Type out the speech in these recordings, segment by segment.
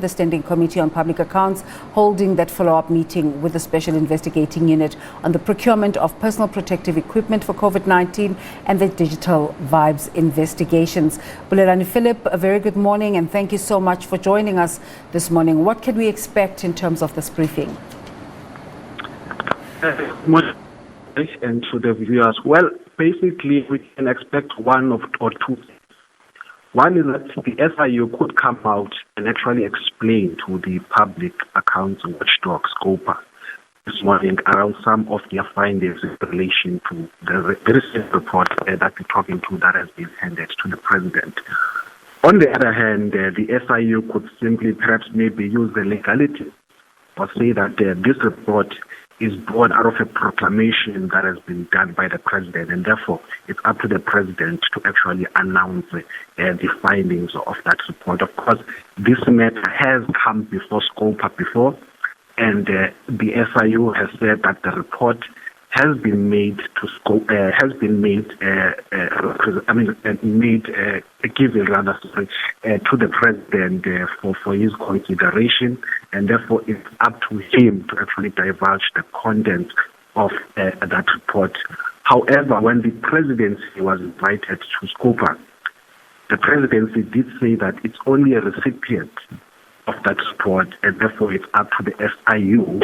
The Standing Committee on Public Accounts holding that follow-up meeting with the Special Investigating Unit on the procurement of personal protective equipment for COVID-19 and the digital vibes investigations. Bulelani Phillip, a very good morning and thank you so much for joining us this morning. What can we expect in terms of this briefing? And to the viewers, well, basically we can expect one or two things. One is that the SIU could come out and actually explain to the public accounts watchdog SCOPA this morning around some of their findings in relation to the recent report that we're talking to that has been handed to the president. On the other hand, the SIU could simply perhaps maybe use the legality or say that this report is born out of a proclamation that has been done by the president, and therefore it's up to the president to actually announce the findings of that report. Of course, this matter has come before SCOPA before, and the SIU has said that the report has been made to SCOPA, given to the president for his consideration, and therefore it's up to him to actually divulge the content of that report. However, when the presidency was invited to SCOPA, the presidency did say that it's only a recipient of that report, and therefore it's up to the SIU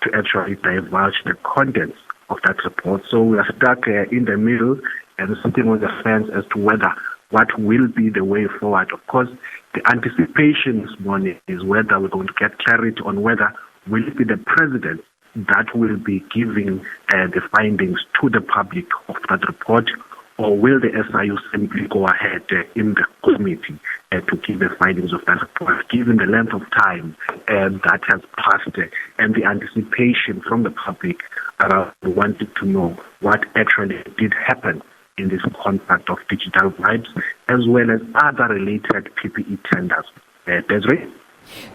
to actually divulge the contents of that report. So we are stuck in the middle and sitting on the fence as to whether what will be the way forward. Of course, the anticipation this morning is whether we're going to get clarity on whether will it be the president that will be giving the findings to the public of that report, or will the SIU simply go ahead in the committee to give the findings of that report, given the length of time that has passed and the anticipation from the public around wanting to know what actually did happen in this contract of digital vibes, as well as other related PPE tenders. Desiree?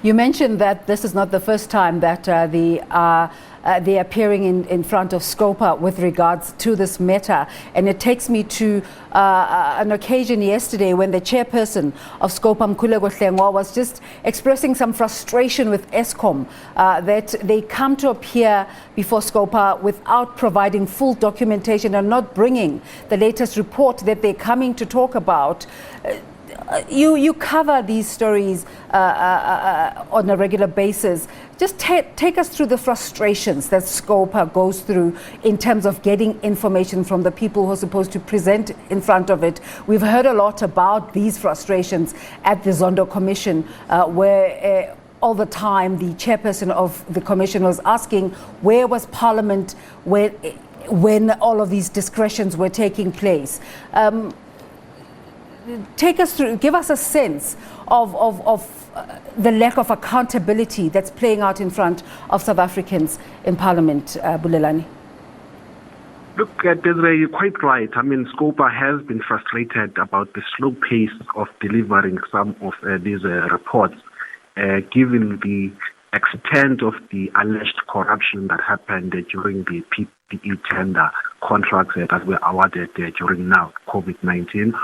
You mentioned that this is not the first time that they're appearing in front of SCOPA with regards to this matter. And it takes me to an occasion yesterday when the chairperson of SCOPA, Mkhuleko Hlengwa, was just expressing some frustration with Eskom that they come to appear before SCOPA without providing full documentation and not bringing the latest report that they're coming to talk about. You cover these stories on a regular basis. Just take us through the frustrations that SCOPA goes through in terms of getting information from the people who are supposed to present in front of it. We've heard a lot about these frustrations at the Zondo Commission, where all the time the chairperson of the commission was asking where was Parliament when all of these discretions were taking place. Take us through, give us a sense of the lack of accountability that's playing out in front of South Africans in Parliament, Bulelani. Look, Desiree, you're quite right. I mean, SCOPA has been frustrated about the slow pace of delivering some of these reports, given the extent of the alleged corruption that happened during the PPE tender contracts that were awarded during now COVID-19.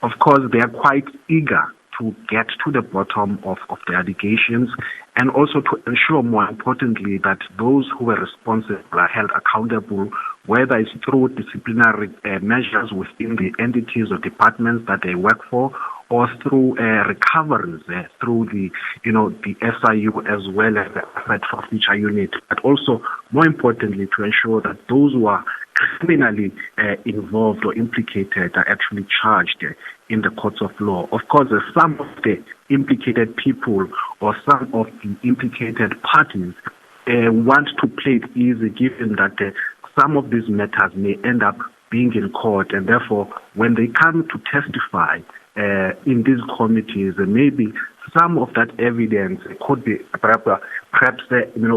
Of course, they are quite eager to get to the bottom of the allegations and also to ensure, more importantly, that those who were responsible are held accountable, whether it's through disciplinary measures within the entities or departments that they work for, or through recoveries through the SIU as well as the asset forfeiture unit, but also, more importantly, to ensure that those who are criminally involved or implicated are actually charged in the courts of law. Of course, some of the implicated people or some of the implicated parties want to play it easy, given that some of these matters may end up being in court, and therefore, when they come to testify in these committees, maybe some of that evidence could be perhaps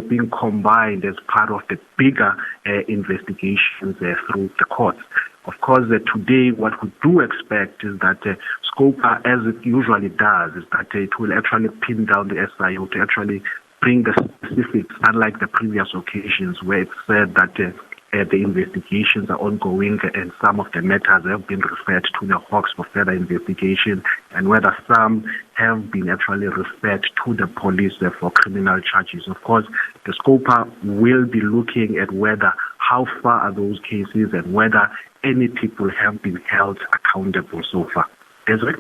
being combined as part of the bigger investigations through the courts. Of course, today what we do expect is that SCOPA, as it usually does, is that it will actually pin down the SIU to actually bring the specifics, unlike the previous occasions where it said that the investigations are ongoing and some of the matters have been referred to the Hawks for further investigation, and whether some have been actually referred to the police for criminal charges. Of course, the SCOPA will be looking at whether how far are those cases and whether any people have been held accountable so far. Desiree?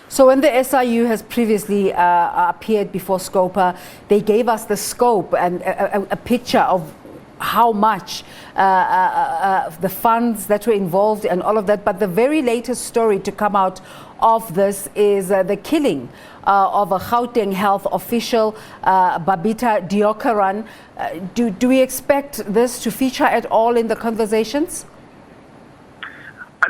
So when the SIU has previously appeared before SCOPA, they gave us the scope and a picture of how much the funds that were involved and all of that. But the very latest story to come out of this is the killing of a Gauteng health official, Babita Deokaran. Do we expect this to feature at all in the conversations?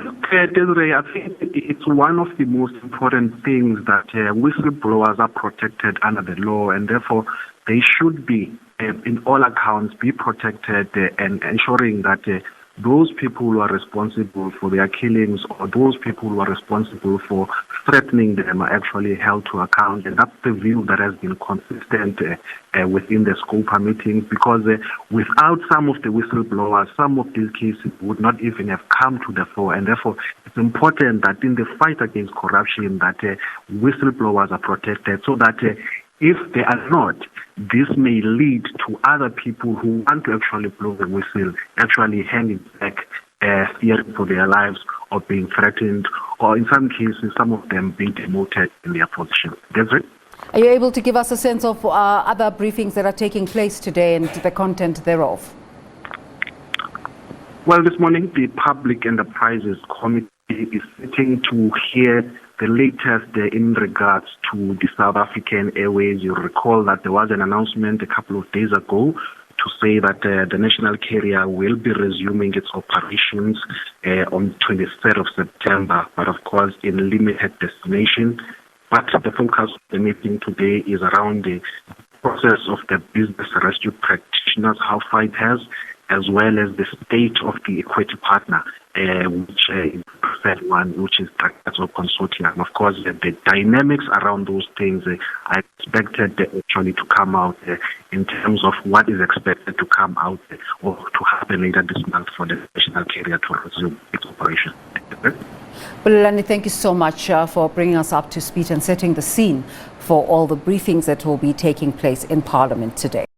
Look, Desiree, I think it's one of the most important things that whistleblowers are protected under the law, and therefore they should be, in all accounts, be protected and ensuring that those people who are responsible for their killings or those people who are responsible for threatening them are actually held to account. And that's the view that has been consistent within the SCOPA meetings, because without some of the whistleblowers, some of these cases would not even have come to the fore. And therefore, it's important that in the fight against corruption, that whistleblowers are protected, so that if they are not, this may lead to other people who want to actually blow the whistle, actually handing back fearing for their lives or being threatened, or in some cases, some of them being demoted in their position. That's it. Are you able to give us a sense of other briefings that are taking place today and the content thereof? Well, this morning, the Public Enterprises Committee is sitting to hear the latest in regards to the South African Airways. You recall that there was an announcement a couple of days ago to say that the national carrier will be resuming its operations on 23rd of September, but of course in limited destination. But the focus of the meeting today is around the process of the business rescue practitioners, how far it has, as well as the state of the equity partner, which is the preferred one, which is the consortium. Of course, the dynamics around those things are expected actually to come out in terms of what is expected to come out or to happen later this month for the national carrier to resume its operation. Bulelani, thank you so much for bringing us up to speed and setting the scene for all the briefings that will be taking place in Parliament today.